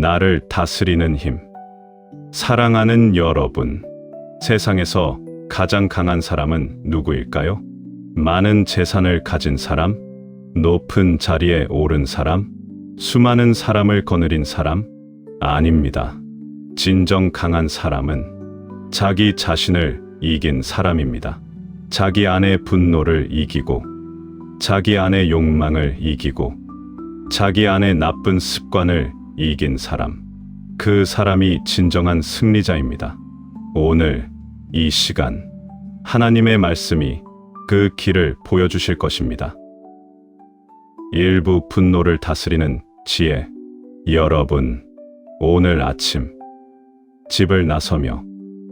나를 다스리는 힘. 사랑하는 여러분, 세상에서 가장 강한 사람은 누구일까요? 많은 재산을 가진 사람? 높은 자리에 오른 사람? 수많은 사람을 거느린 사람? 아닙니다. 진정 강한 사람은 자기 자신을 이긴 사람입니다. 자기 안의 분노를 이기고, 자기 안의 욕망을 이기고, 자기 안의 나쁜 습관을 이긴 사람. 그 사람이 진정한 승리자입니다. 오늘 이 시간, 하나님의 말씀이 그 길을 보여주실 것입니다. 일부 분노를 다스리는 지혜. 여러분, 오늘 아침 집을 나서며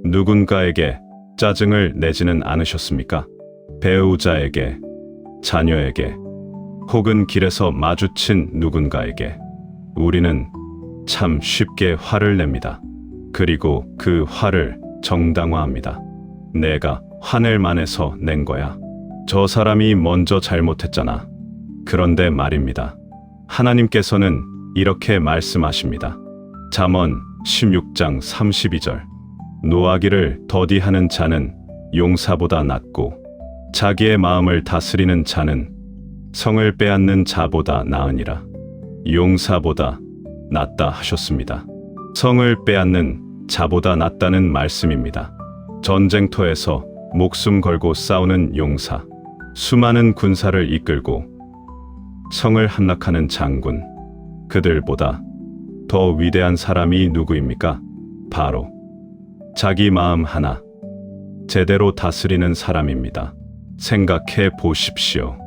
누군가에게 짜증을 내지는 않으셨습니까? 배우자에게, 자녀에게, 혹은 길에서 마주친 누군가에게. 우리는 참 쉽게 화를 냅니다. 그리고 그 화를 정당화합니다. 내가 화낼 만해서 낸 거야. 저 사람이 먼저 잘못했잖아. 그런데 말입니다. 하나님께서는 이렇게 말씀하십니다. 잠언 16장 32절. 노하기를 더디하는 자는 용사보다 낫고, 자기의 마음을 다스리는 자는 성을 빼앗는 자보다 나으니라. 용사보다 낫다 하셨습니다. 성을 빼앗는 자보다 낫다는 말씀입니다. 전쟁터에서 목숨 걸고 싸우는 용사, 수많은 군사를 이끌고 성을 함락하는 장군, 그들보다 더 위대한 사람이 누구입니까? 바로 자기 마음 하나 제대로 다스리는 사람입니다. 생각해 보십시오.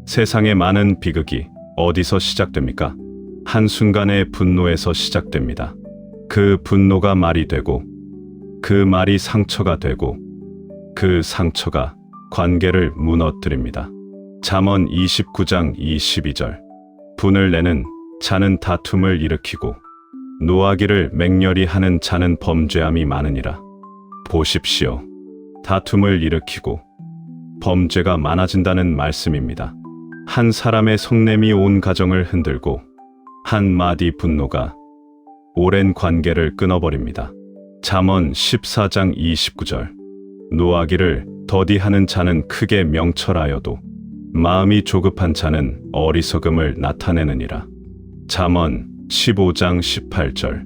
세상의 많은 비극이 어디서 시작됩니까? 한순간의 분노에서 시작됩니다. 그 분노가 말이 되고, 그 말이 상처가 되고, 그 상처가 관계를 무너뜨립니다. 잠언 29장 22절. 분을 내는 자는 다툼을 일으키고, 노하기를 맹렬히 하는 자는 범죄함이 많으니라. 보십시오. 다툼을 일으키고 범죄가 많아진다는 말씀입니다. 한 사람의 속냄이 온 가정을 흔들고, 한 마디 분노가 오랜 관계를 끊어버립니다. 잠언 14장 29절. 노하기를 더디하는 자는 크게 명철하여도 마음이 조급한 자는 어리석음을 나타내느니라. 잠언 15장 18절.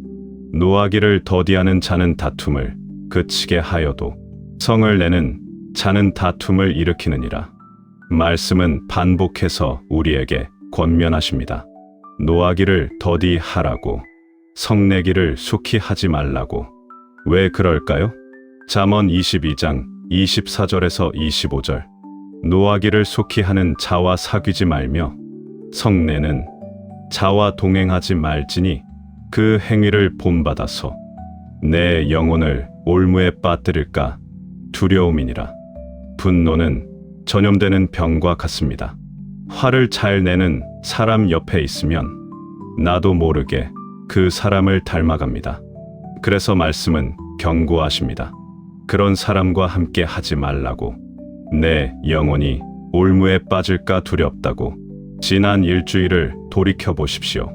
노하기를 더디하는 자는 다툼을 그치게 하여도 성을 내는 자는 다툼을 일으키느니라. 말씀은 반복해서 우리에게 권면하십니다. 노하기를 더디하라고, 성내기를 속히 하지 말라고. 왜 그럴까요? 잠언 22장 24절에서 25절. 노하기를 속히 하는 자와 사귀지 말며 성내는 자와 동행하지 말지니 그 행위를 본받아서 내 영혼을 올무에 빠뜨릴까 두려움이니라. 분노는 전염되는 병과 같습니다. 화를 잘 내는 사람 옆에 있으면 나도 모르게 그 사람을 닮아갑니다. 그래서 말씀은 경고하십니다. 그런 사람과 함께 하지 말라고. 내 영혼이 올무에 빠질까 두렵다고. 지난 일주일을 돌이켜 보십시오.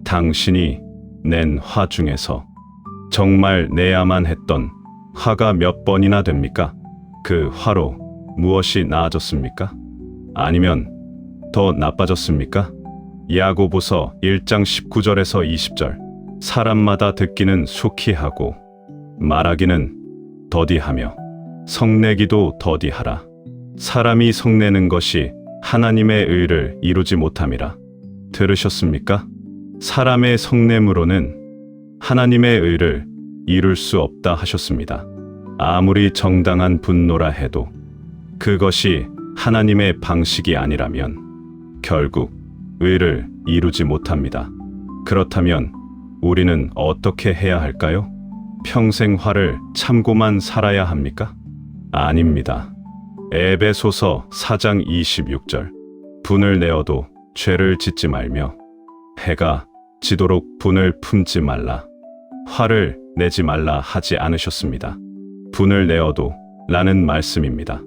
당신이 낸 화 중에서 정말 내야만 했던 화가 몇 번이나 됩니까? 그 화로 무엇이 나아졌습니까? 아니면 더 나빠졌습니까? 야고보서 1장 19절에서 20절. 사람마다 듣기는 속히 하고 말하기는 더디하며 성내기도 더디하라. 사람이 성내는 것이 하나님의 의를 이루지 못함이라. 들으셨습니까? 사람의 성냄으로는 하나님의 의를 이룰 수 없다 하셨습니다. 아무리 정당한 분노라 해도 그것이 하나님의 방식이 아니라면 결국 의를 이루지 못합니다. 그렇다면 우리는 어떻게 해야 할까요? 평생 화를 참고만 살아야 합니까? 아닙니다. 에베소서 4장 26절. 분을 내어도 죄를 짓지 말며 해가 지도록 분을 품지 말라. 화를 내지 말라 하지 않으셨습니다. 분을 내어도 라는 말씀입니다.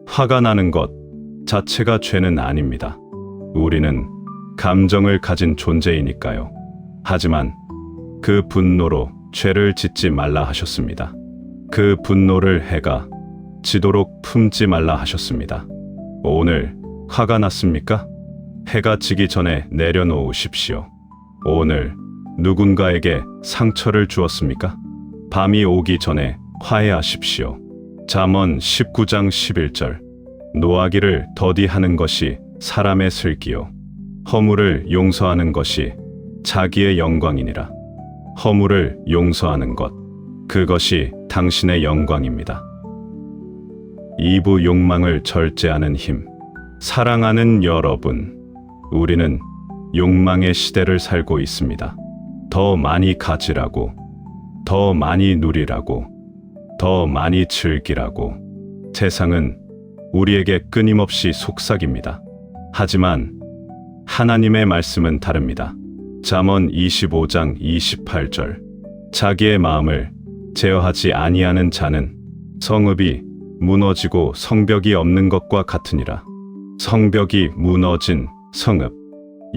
화가 나는 것 자체가 죄는 아닙니다. 우리는 감정을 가진 존재이니까요. 하지만 그 분노로 죄를 짓지 말라 하셨습니다. 그 분노를 해가 지도록 품지 말라 하셨습니다. 오늘 화가 났습니까? 해가 지기 전에 내려놓으십시오. 오늘 누군가에게 상처를 주었습니까? 밤이 오기 전에 화해하십시오. 잠언 19장 11절. 노하기를 더디하는 것이 사람의 슬기요 허물을 용서하는 것이 자기의 영광이니라. 허물을 용서하는 것, 그것이 당신의 영광입니다. 2부 욕망을 절제하는 힘. 사랑하는 여러분, 우리는 욕망의 시대를 살고 있습니다. 더 많이 가지라고, 더 많이 누리라고, 더 많이 즐기라고. 세상은 우리에게 끊임없이 속삭입니다. 하지만 하나님의 말씀은 다릅니다. 잠언 25장 28절. 자기의 마음을 제어하지 아니하는 자는 성읍이 무너지고 성벽이 없는 것과 같으니라. 성벽이 무너진 성읍.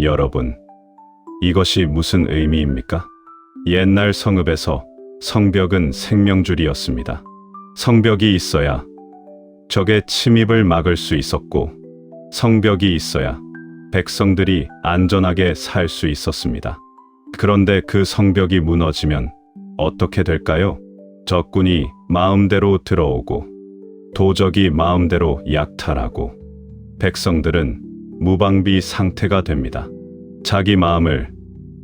여러분, 이것이 무슨 의미입니까? 옛날 성읍에서 성벽은 생명줄이었습니다. 성벽이 있어야 적의 침입을 막을 수 있었고, 성벽이 있어야 백성들이 안전하게 살 수 있었습니다. 그런데 그 성벽이 무너지면 어떻게 될까요? 적군이 마음대로 들어오고, 도적이 마음대로 약탈하고, 백성들은 무방비 상태가 됩니다. 자기 마음을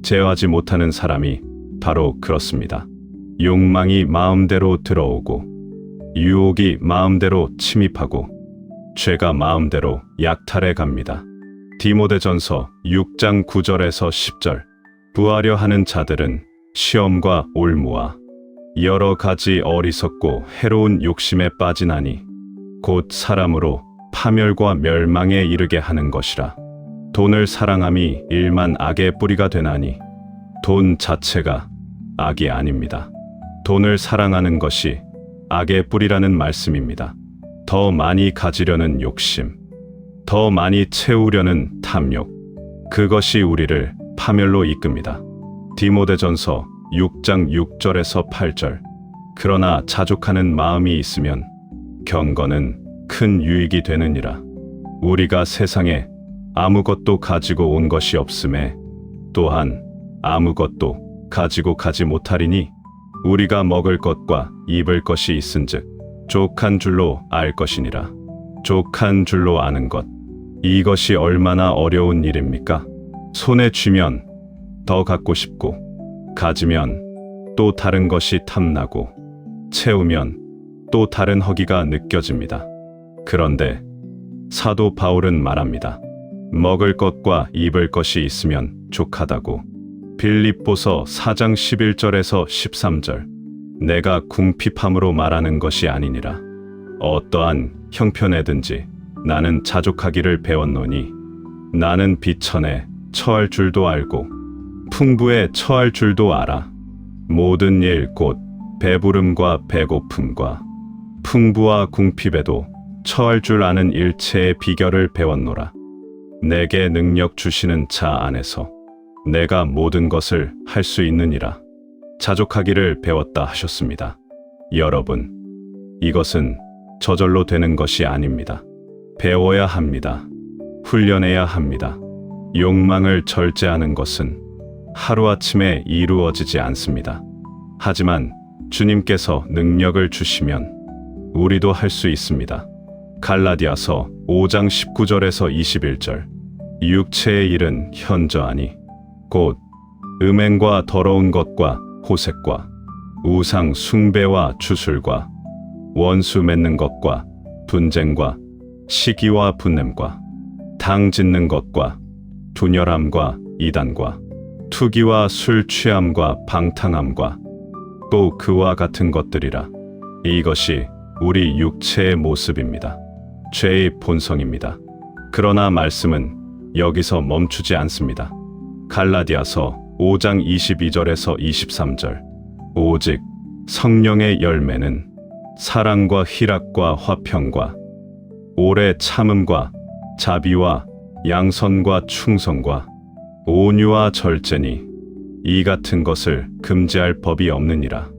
제어하지 못하는 사람이 바로 그렇습니다. 욕망이 마음대로 들어오고, 유혹이 마음대로 침입하고, 죄가 마음대로 약탈해 갑니다. 디모데전서 6장 9절에서 10절. 부하려 하는 자들은 시험과 올무와 여러 가지 어리석고 해로운 욕심에 빠지나니 곧 사람으로 파멸과 멸망에 이르게 하는 것이라. 돈을 사랑함이 일만 악의 뿌리가 되나니 돈 자체가 악이 아닙니다. 돈을 사랑하는 것이 악의 뿌리라는 말씀입니다. 더 많이 가지려는 욕심, 더 많이 채우려는 탐욕, 그것이 우리를 파멸로 이끕니다. 디모데전서 6장 6절에서 8절. 그러나 자족하는 마음이 있으면 경건은 큰 유익이 되느니라. 우리가 세상에 아무것도 가지고 온 것이 없음에 또한 아무것도 가지고 가지 못하리니 우리가 먹을 것과 입을 것이 있은즉 족한 줄로 알 것이니라. 족한 줄로 아는 것, 이것이 얼마나 어려운 일입니까? 손에 쥐면 더 갖고 싶고, 가지면 또 다른 것이 탐나고, 채우면 또 다른 허기가 느껴집니다. 그런데 사도 바울은 말합니다. 먹을 것과 입을 것이 있으면 족하다고. 빌립보서 4장 11절에서 13절. 내가 궁핍함으로 말하는 것이 아니니라. 어떠한 형편에든지 나는 자족하기를 배웠노니 나는 비천에 처할 줄도 알고 풍부에 처할 줄도 알아. 모든 일 곧 배부름과 배고픔과 풍부와 궁핍에도 처할 줄 아는 일체의 비결을 배웠노라. 내게 능력 주시는 자 안에서 내가 모든 것을 할 수 있느니라. 자족하기를 배웠다 하셨습니다. 여러분, 이것은 저절로 되는 것이 아닙니다. 배워야 합니다. 훈련해야 합니다. 욕망을 절제하는 것은 하루아침에 이루어지지 않습니다. 하지만 주님께서 능력을 주시면 우리도 할 수 있습니다. 갈라디아서 5장 19절에서 21절. 육체의 일은 현저하니 곧 음행과 더러운 것과 호색과 우상 숭배와 주술과 원수 맺는 것과 분쟁과 시기와 분냄과 당 짓는 것과 분열함과 이단과 투기와 술 취함과 방탕함과 또 그와 같은 것들이라. 이것이 우리 육체의 모습입니다. 죄의 본성입니다. 그러나 말씀은 여기서 멈추지 않습니다. 갈라디아서 5장 22절에서 23절. 오직 성령의 열매는 사랑과 희락과 화평과 오래 참음과 자비와 양선과 충성과 온유와 절제니 이 같은 것을 금지할 법이 없느니라.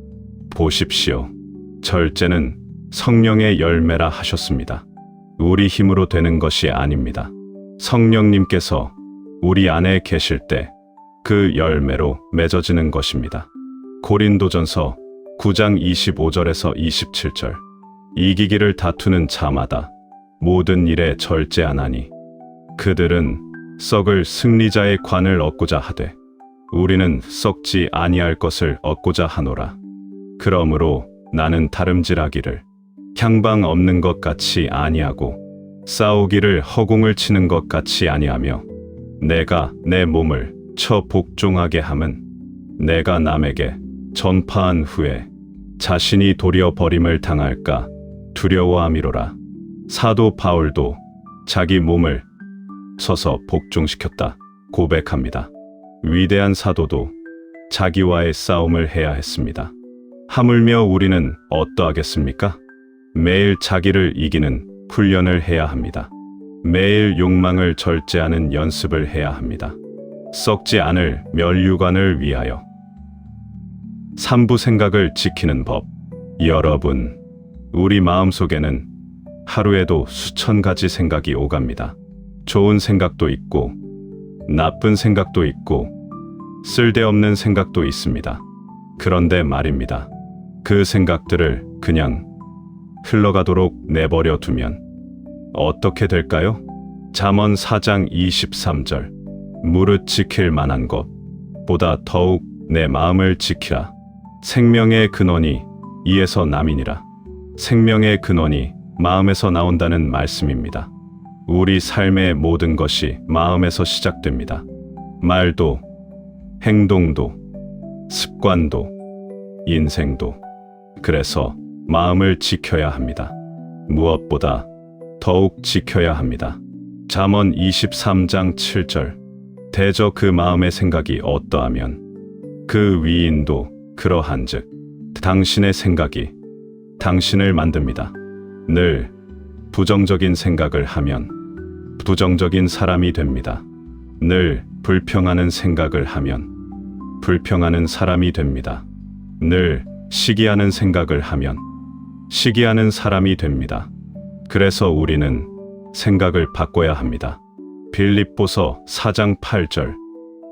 보십시오. 절제는 성령의 열매라 하셨습니다. 우리 힘으로 되는 것이 아닙니다. 성령님께서 우리 안에 계실 때 그 열매로 맺어지는 것입니다. 고린도전서 9장 25절에서 27절. 이기기를 다투는 자마다 모든 일에 절제하나니 그들은 썩을 승리자의 관을 얻고자 하되 우리는 썩지 아니할 것을 얻고자 하노라. 그러므로 나는 다름질하기를 향방 없는 것 같이 아니하고 싸우기를 허공을 치는 것 같이 아니하며 내가 내 몸을 쳐 복종하게 함은 내가 남에게 전파한 후에 자신이 도리어 버림을 당할까 두려워함이로라. 사도 바울도 자기 몸을 서서 복종시켰다 고백합니다. 위대한 사도도 자기와의 싸움을 해야 했습니다. 하물며 우리는 어떠하겠습니까? 매일 자기를 이기는 훈련을 해야 합니다. 매일 욕망을 절제하는 연습을 해야 합니다. 썩지 않을 멸류관을 위하여. 3부 생각을 지키는 법. 여러분, 우리 마음속에는 하루에도 수천 가지 생각이 오갑니다. 좋은 생각도 있고, 나쁜 생각도 있고, 쓸데없는 생각도 있습니다. 그런데 말입니다. 그 생각들을 그냥 흘러가도록 내버려 두면 어떻게 될까요? 잠언 4장 23절. 무릇 지킬 만한 것보다 더욱 내 마음을 지키라. 생명의 근원이 이에서 남이니라. 생명의 근원이 마음에서 나온다는 말씀입니다. 우리 삶의 모든 것이 마음에서 시작됩니다. 말도, 행동도, 습관도, 인생도. 그래서 마음을 지켜야 합니다. 무엇보다 더욱 지켜야 합니다. 잠언 23장 7절. 대저 그 마음의 생각이 어떠하면 그 위인도 그러한즉 당신의 생각이 당신을 만듭니다. 늘 부정적인 생각을 하면 부정적인 사람이 됩니다. 늘 불평하는 생각을 하면 불평하는 사람이 됩니다. 늘 시기하는 생각을 하면 시기하는 사람이 됩니다. 그래서 우리는 생각을 바꿔야 합니다. 빌립보서 4장 8절.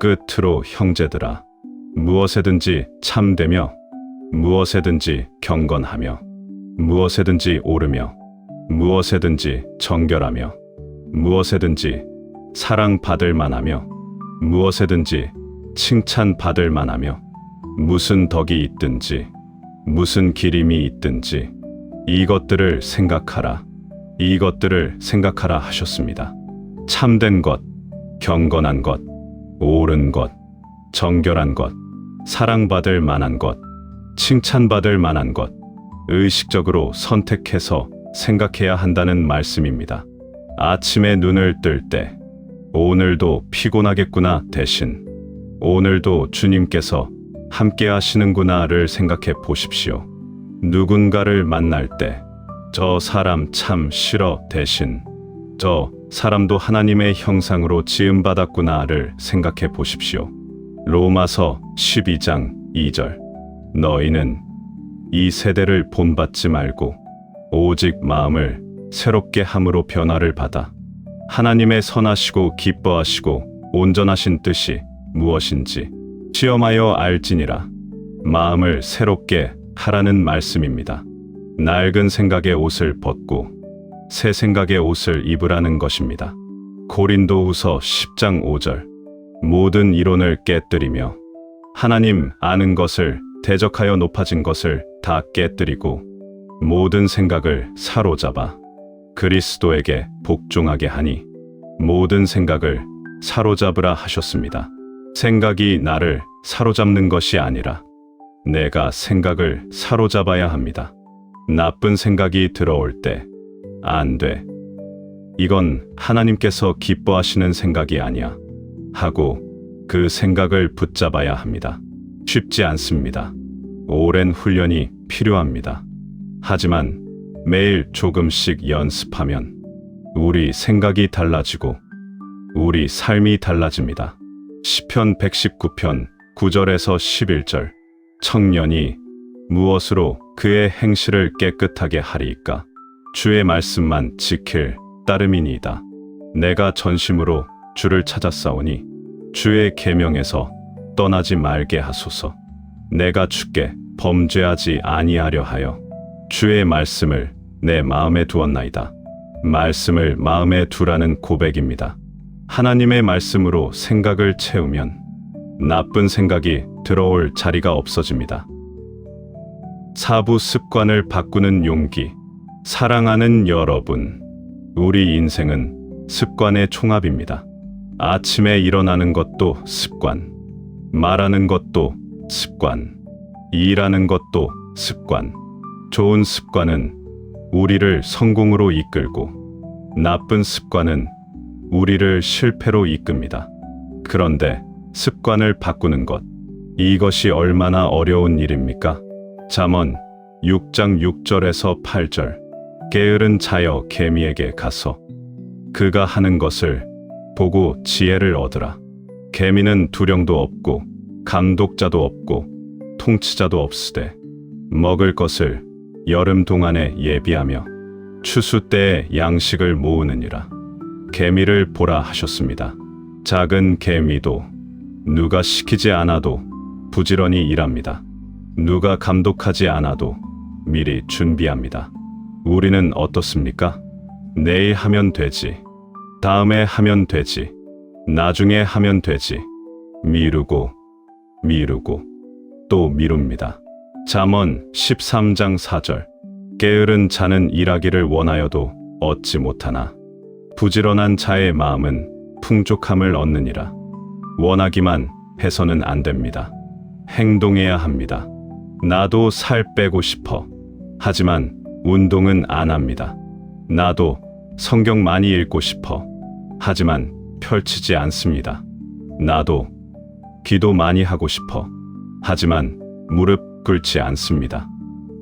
끝으로 형제들아, 무엇에든지 참되며 무엇에든지 경건하며 무엇에든지 옳으며 무엇에든지 정결하며 무엇에든지 사랑받을 만하며 무엇에든지 칭찬받을 만하며 무슨 덕이 있든지 무슨 기림이 있든지 이것들을 생각하라. 이것들을 생각하라 하셨습니다. 참된 것, 경건한 것, 옳은 것, 정결한 것, 사랑받을 만한 것, 칭찬받을 만한 것, 의식적으로 선택해서 생각해야 한다는 말씀입니다. 아침에 눈을 뜰 때 오늘도 피곤하겠구나 대신 오늘도 주님께서 함께 하시는구나를 생각해 보십시오. 누군가를 만날 때 저 사람 참 싫어 대신 저 사람도 하나님의 형상으로 지음받았구나를 생각해 보십시오. 로마서 12장 2절. 너희는 이 세대를 본받지 말고 오직 마음을 새롭게 함으로 변화를 받아 하나님의 선하시고 기뻐하시고 온전하신 뜻이 무엇인지 시험하여 알지니라. 마음을 새롭게 하라는 말씀입니다. 낡은 생각의 옷을 벗고 새 생각의 옷을 입으라는 것입니다. 고린도후서 10장 5절. 모든 이론을 깨뜨리며 하나님 아는 것을 대적하여 높아진 것을 다 깨뜨리고 모든 생각을 사로잡아 그리스도에게 복종하게 하니 모든 생각을 사로잡으라 하셨습니다. 생각이 나를 사로잡는 것이 아니라 내가 생각을 사로잡아야 합니다. 나쁜 생각이 들어올 때 안 돼. 이건 하나님께서 기뻐하시는 생각이 아니야. 하고 그 생각을 붙잡아야 합니다. 쉽지 않습니다. 오랜 훈련이 필요합니다. 하지만 매일 조금씩 연습하면 우리 생각이 달라지고 우리 삶이 달라집니다. 시편 119편 9절에서 11절. 청년이 무엇으로 그의 행실을 깨끗하게 하리이까? 주의 말씀만 지킬 따름이니이다. 내가 전심으로 주를 찾았사오니 주의 계명에서 떠나지 말게 하소서. 내가 주께 범죄하지 아니하려 하여 주의 말씀을 내 마음에 두었나이다. 말씀을 마음에 두라는 고백입니다. 하나님의 말씀으로 생각을 채우면 나쁜 생각이 들어올 자리가 없어집니다. 사부 습관을 바꾸는 용기. 사랑하는 여러분, 우리 인생은 습관의 총합입니다. 아침에 일어나는 것도 습관, 말하는 것도 습관, 일하는 것도 습관. 좋은 습관은 우리를 성공으로 이끌고 나쁜 습관은 우리를 실패로 이끕니다. 그런데 습관을 바꾸는 것, 이것이 얼마나 어려운 일입니까? 잠언 6장 6절에서 8절. 게으른 자여 개미에게 가서 그가 하는 것을 보고 지혜를 얻으라. 개미는 두령도 없고 감독자도 없고 통치자도 없으되 먹을 것을 여름 동안에 예비하며 추수 때에 양식을 모으느니라. 개미를 보라 하셨습니다. 작은 개미도 누가 시키지 않아도 부지런히 일합니다. 누가 감독하지 않아도 미리 준비합니다. 우리는 어떻습니까? 내일 하면 되지, 다음에 하면 되지, 나중에 하면 되지, 미루고 또 미룹니다. 잠언 13장 4절. 게으른 자는 일하기를 원하여도 얻지 못하나 부지런한 자의 마음은 풍족함을 얻느니라. 원하기만 해서는 안 됩니다. 행동해야 합니다. 나도 살 빼고 싶어. 하지만 운동은 안 합니다. 나도 성경 많이 읽고 싶어. 하지만 펼치지 않습니다. 나도 기도 많이 하고 싶어. 하지만 무릎 꿇지 않습니다.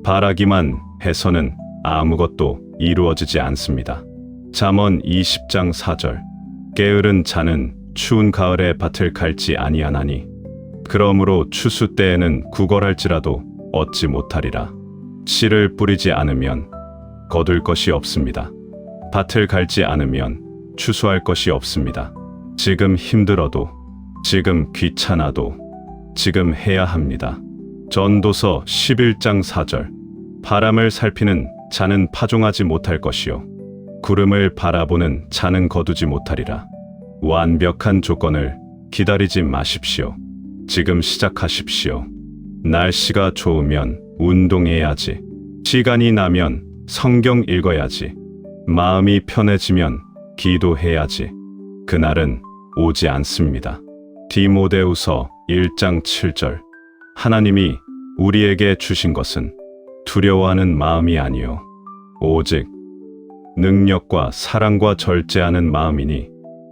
바라기만 해서는 아무것도 이루어지지 않습니다. 잠언 20장 4절. 게으른 자는 추운 가을에 밭을 갈지 아니하나니 그러므로 추수 때에는 구걸할지라도 얻지 못하리라. 씨를 뿌리지 않으면 거둘 것이 없습니다. 밭을 갈지 않으면 추수할 것이 없습니다. 지금 힘들어도, 지금 귀찮아도 지금 해야 합니다. 전도서 11장 4절. 바람을 살피는 자는 파종하지 못할 것이요 구름을 바라보는 자는 거두지 못하리라. 완벽한 조건을 기다리지 마십시오. 지금 시작하십시오. 날씨가 좋으면 운동해야지. 시간이 나면 성경 읽어야지. 마음이 편해지면 기도해야지. 그날은 오지 않습니다. 디모데후서 1장 7절. 하나님이 우리에게 주신 것은 두려워하는 마음이 아니요 오직 능력과 사랑과 절제하는 마음이니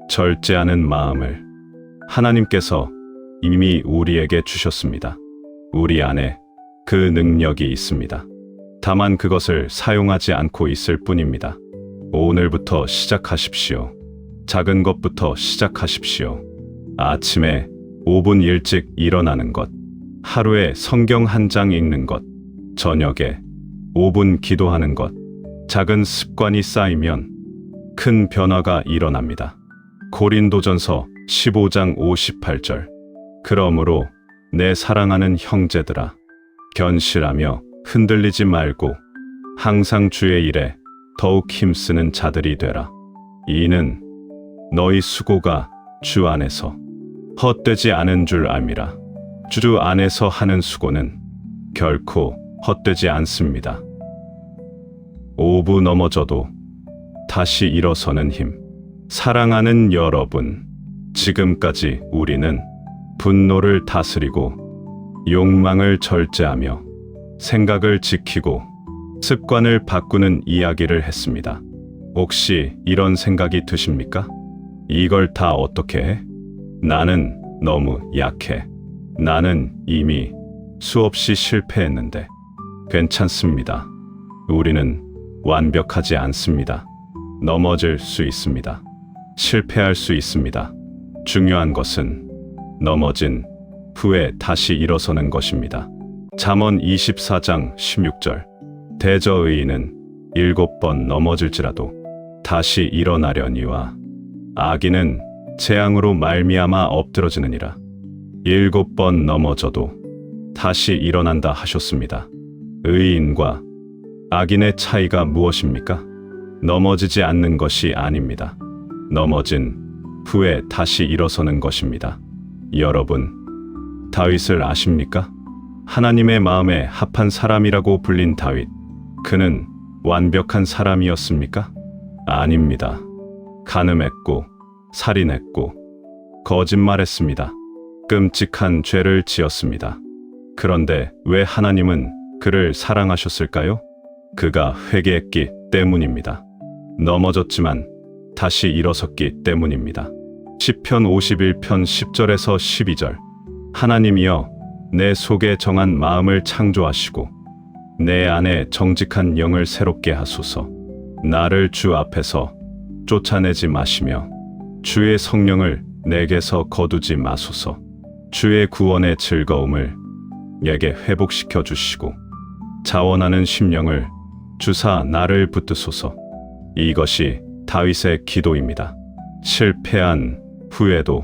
절제하는 마음을 하나님께서 이미 우리에게 주셨습니다. 우리 안에 그 능력이 있습니다. 다만 그것을 사용하지 않고 있을 뿐입니다. 오늘부터 시작하십시오. 작은 것부터 시작하십시오. 아침에 5분 일찍 일어나는 것, 하루에 성경 한 장 읽는 것, 저녁에 5분 기도하는 것. 작은 습관이 쌓이면 큰 변화가 일어납니다. 고린도전서 15장 58절. 그러므로 내 사랑하는 형제들아, 견실하며 흔들리지 말고 항상 주의 일에 더욱 힘쓰는 자들이 되라. 이는 너희 수고가 주 안에서 헛되지 않은 줄 알미라. 주 안에서 하는 수고는 결코 헛되지 않습니다. 5분 넘어져도 다시 일어서는 힘. 사랑하는 여러분, 지금까지 우리는 분노를 다스리고 욕망을 절제하며 생각을 지키고 습관을 바꾸는 이야기를 했습니다. 혹시 이런 생각이 드십니까? 이걸 다 어떻게 해? 나는 너무 약해. 나는 이미 수없이 실패했는데. 괜찮습니다. 우리는 완벽하지 않습니다. 넘어질 수 있습니다. 실패할 수 있습니다. 중요한 것은 넘어진 후에 다시 일어서는 것입니다. 잠언 24장 16절. 대저의인은 7번 넘어질지라도 다시 일어나려니와 악인은 재앙으로 말미암아 엎드러지느니라. 7번 넘어져도 다시 일어난다 하셨습니다. 의인과 악인의 차이가 무엇입니까? 넘어지지 않는 것이 아닙니다. 넘어진 후에 다시 일어서는 것입니다. 여러분, 다윗을 아십니까? 하나님의 마음에 합한 사람이라고 불린 다윗. 그는 완벽한 사람이었습니까? 아닙니다. 간음했고, 살인했고, 거짓말했습니다. 끔찍한 죄를 지었습니다. 그런데 왜 하나님은 그를 사랑하셨을까요? 그가 회개했기 때문입니다. 넘어졌지만 다시 일어섰기 때문입니다. 시편 51편 10절에서 12절. 하나님이여, 내 속에 정한 마음을 창조하시고 내 안에 정직한 영을 새롭게 하소서. 나를 주 앞에서 쫓아내지 마시며 주의 성령을 내게서 거두지 마소서. 주의 구원의 즐거움을 내게 회복시켜 주시고 자원하는 심령을 주사 나를 붙드소서. 이것이 다윗의 기도입니다. 실패한 후에도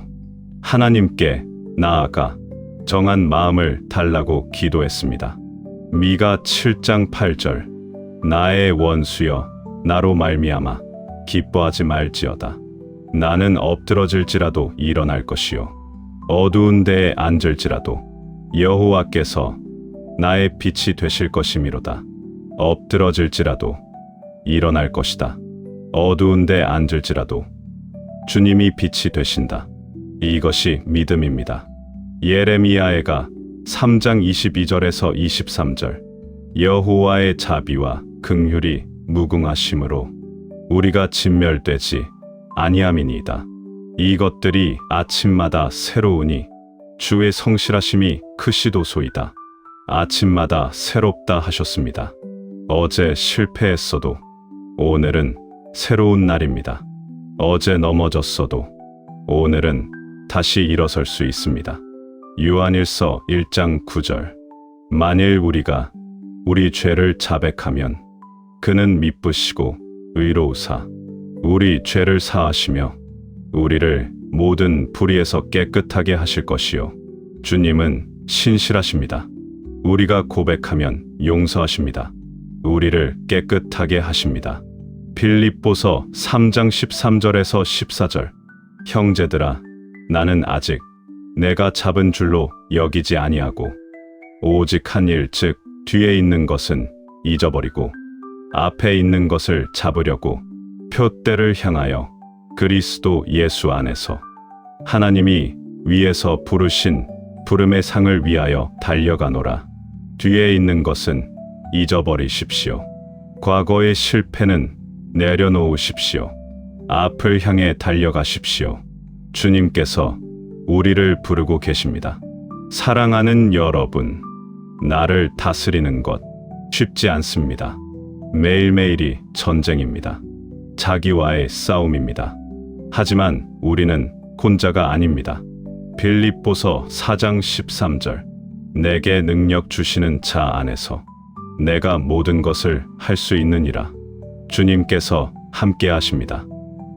하나님께 나아가 정한 마음을 달라고 기도했습니다. 미가 7장 8절. 나의 원수여, 나로 말미암아 기뻐하지 말지어다. 나는 엎드러질지라도 일어날 것이요 어두운 데에 앉을지라도 여호와께서 나의 빛이 되실 것이미로다. 엎드러질지라도 일어날 것이다. 어두운 데 앉을지라도 주님이 빛이 되신다. 이것이 믿음입니다. 예레미야에가 3장 22절에서 23절. 여호와의 자비와 긍휼이 무궁하심으로 우리가 진멸되지 아니함이니이다. 이것들이 아침마다 새로우니 주의 성실하심이 크시도소이다. 아침마다 새롭다 하셨습니다. 어제 실패했어도 오늘은 새로운 날입니다. 어제 넘어졌어도 오늘은 다시 일어설 수 있습니다. 요한일서 1장 9절. 만일 우리가 우리 죄를 자백하면 그는 미쁘시고 의로우사 우리 죄를 사하시며 우리를 모든 불의에서 깨끗하게 하실 것이요 주님은 신실하십니다. 우리가 고백하면 용서하십니다. 우리를 깨끗하게 하십니다. 빌립보서 3장 13절에서 14절. 형제들아, 나는 아직 내가 잡은 줄로 여기지 아니하고 오직 한 일, 즉 뒤에 있는 것은 잊어버리고 앞에 있는 것을 잡으려고 표대를 향하여 그리스도 예수 안에서 하나님이 위에서 부르신 부름의 상을 위하여 달려가노라. 뒤에 있는 것은 잊어버리십시오. 과거의 실패는 내려놓으십시오. 앞을 향해 달려가십시오. 주님께서 우리를 부르고 계십니다. 사랑하는 여러분, 나를 다스리는 것 쉽지 않습니다. 매일매일이 전쟁입니다. 자기와의 싸움입니다. 하지만 우리는 혼자가 아닙니다. 빌립보서 4장 13절. 내게 능력 주시는 자 안에서 내가 모든 것을 할 수 있느니라. 주님께서 함께 하십니다.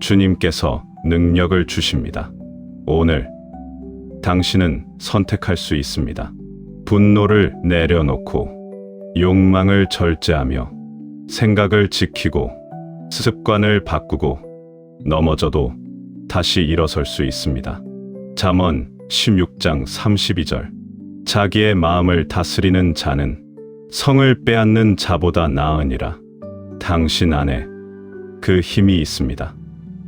주님께서 능력을 주십니다. 오늘 당신은 선택할 수 있습니다. 분노를 내려놓고 욕망을 절제하며 생각을 지키고 습관을 바꾸고 넘어져도 다시 일어설 수 있습니다. 잠언 16장 32절. 자기의 마음을 다스리는 자는 성을 빼앗는 자보다 나으니라. 당신 안에 그 힘이 있습니다.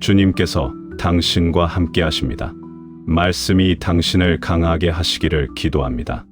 주님께서 당신과 함께 하십니다. 말씀이 당신을 강하게 하시기를 기도합니다.